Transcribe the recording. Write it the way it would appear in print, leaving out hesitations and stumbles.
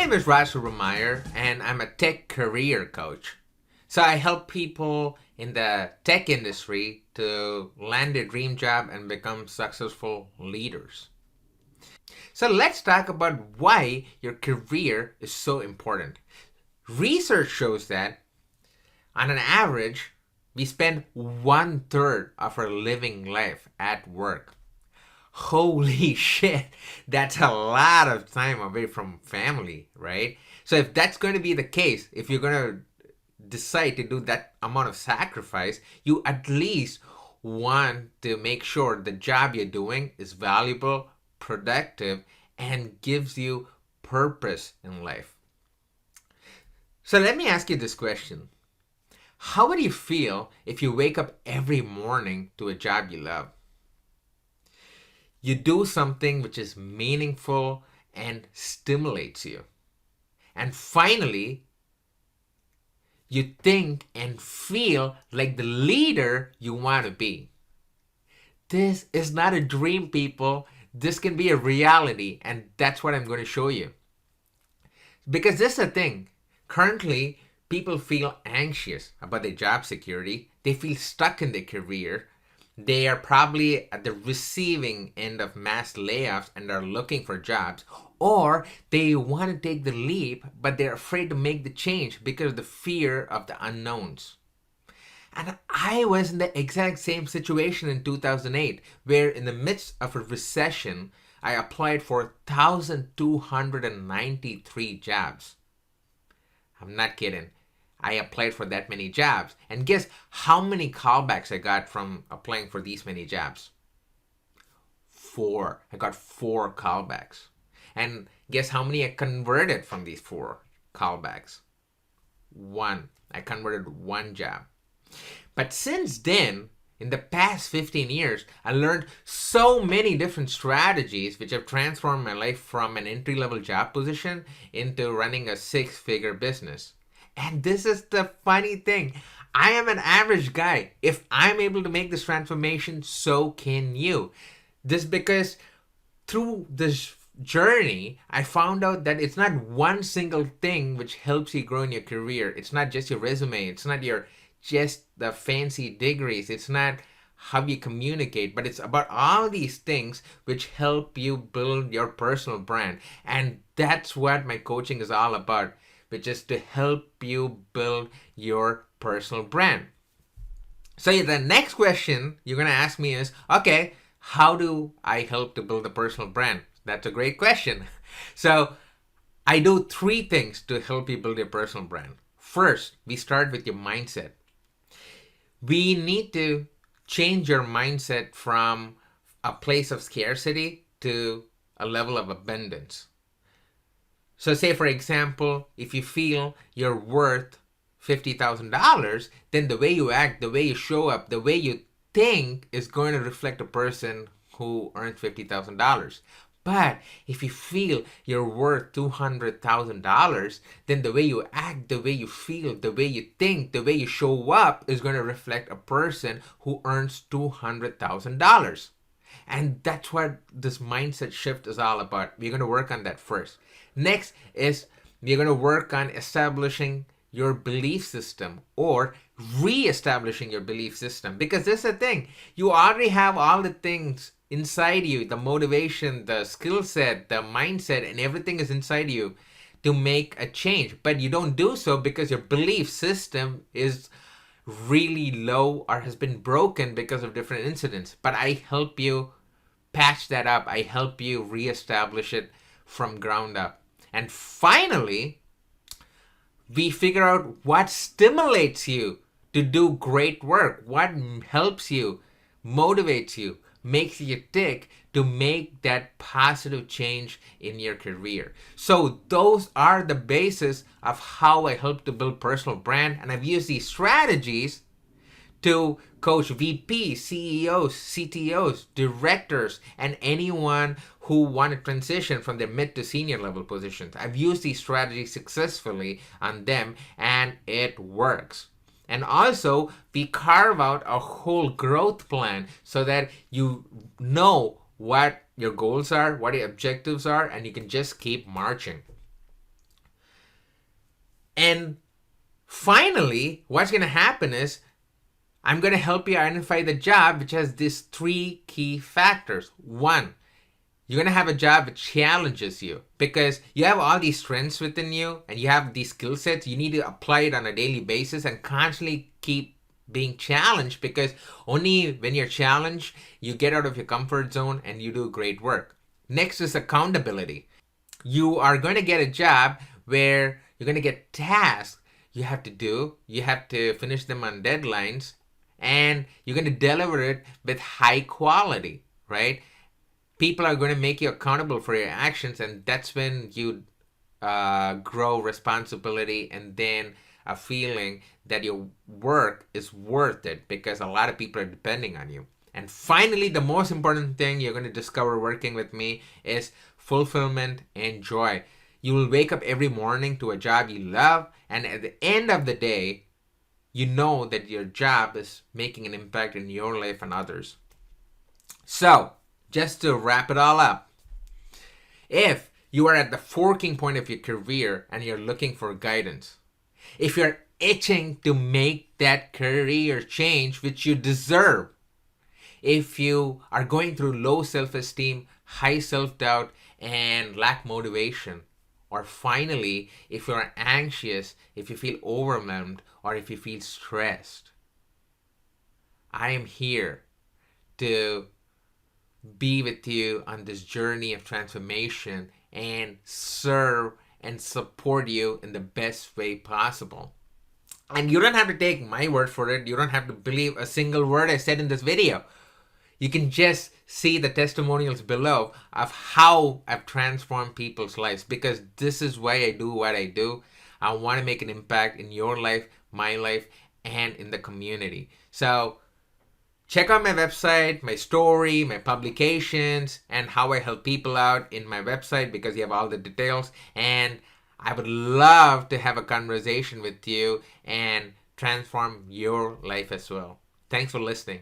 name is Raj Subrameyer, and I'm a tech career coach. So I help people in the tech industry to land a dream job and become successful leaders. So let's talk about why your career is so important. Research shows that on an average, we spend 1/3 of our living life at work. Holy shit, that's a lot of time away from family, right? So if that's going to be the case, if you're going to decide to do that amount of sacrifice, you at least want to make sure the job you're doing is valuable, productive, and gives you purpose in life. So let me ask you this question. How would you feel if you wake up every morning to a job you love? You do something which is meaningful and stimulates you. And finally, you think and feel like the leader you want to be. This is not a dream, people. This can be a reality, and that's what I'm going to show you. Because this is the thing. Currently, people feel anxious about their job security. They feel stuck in their career. They are probably at the receiving end of mass layoffs and are looking for jobs. Or they want to take the leap, but they're afraid to make the change because of the fear of the unknowns. And I was in the exact same situation in 2008, where in the midst of a recession, I applied for 1,293 jobs. I'm not kidding. I applied for that many jobs. And guess how many callbacks I got from applying for these many jobs? 4. I got 4 callbacks. And guess how many I converted from these 4 callbacks? 1. I converted 1 job. But since then, in the past 15 years, I learned so many different strategies which have transformed my life from an entry-level job position into running a 6-figure business. And this is the funny thing. I am an average guy. If I'm able to make this transformation, so can you. This because through this journey, I found out that it's not one single thing which helps you grow in your career. It's not just your resume. It's not just the fancy degrees. It's not how you communicate, but it's about all these things which help you build your personal brand. And that's what my coaching is all about, which is to help you build your personal brand. So the next question you're going to ask me is, okay, how do I help to build a personal brand? That's a great question. So I do 3 things to help you build your personal brand. First, we start with your mindset. We need to change your mindset from a place of scarcity to a level of abundance. So say, for example, if you feel you're worth $50,000, then the way you act, the way you show up, the way you think is going to reflect a person who earns $50,000. But if you feel you're worth $200,000, then the way you act, the way you feel, the way you think, the way you show up is going to reflect a person who earns $200,000. And that's what this mindset shift is all about. We're going to work on that first. Next is we're going to work on establishing your belief system or re-establishing your belief system. Because this is the thing. You already have all the things inside you, the motivation, the skill set, the mindset, and everything is inside you to make a change. But you don't do so because your belief system is really low or has been broken because of different incidents. But I help you patch that up. I help you reestablish it from ground up. And finally, we figure out what stimulates you to do great work, what helps you, motivates you, makes you tick to make that positive change in your career. So those are the basis of how I help to build personal brand. And I've used these strategies to coach VPs, CEOs, CTOs, directors, and anyone who want to transition from their mid to senior level positions. I've used these strategies successfully on them, and it works. And also, we carve out a whole growth plan so that you know what your goals are, what your objectives are, and you can just keep marching. And finally, what's going to happen is I'm going to help you identify the job which has these three key factors. One, you're going to have a job which challenges you because you have all these strengths within you and you have these skill sets. You need to apply it on a daily basis and constantly keep being challenged, because only when you're challenged, you get out of your comfort zone and you do great work. Next is accountability. You are going to get a job where you're going to get tasks you have to do. You have to finish them on deadlines, and you're going to deliver it with high quality, right? People are going to make you accountable for your actions, and that's when you grow responsibility and then a feeling that your work is worth it because a lot of people are depending on you. And finally, the most important thing you're going to discover working with me is fulfillment and joy. You will wake up every morning to a job you love, and at the end of the day, you know that your job is making an impact in your life and others. So, just to wrap it all up, if you are at the forking point of your career and you're looking for guidance, if you're itching to make that career change which you deserve, if you are going through low self-esteem, high self-doubt, and lack motivation, or finally, if you're anxious, if you feel overwhelmed, or if you feel stressed, I am here to be with you on this journey of transformation and serve and support you in the best way possible. And you don't have to take my word for it. You don't have to believe a single word I said in this video. You can just see the testimonials below of how I've transformed people's lives, because this is why I do what I do. I want to make an impact in your life, my life, and in the community. So check out my website, my story, my publications, and how I help people out in my website, because you have all the details. And I would love to have a conversation with you and transform your life as well. Thanks for listening.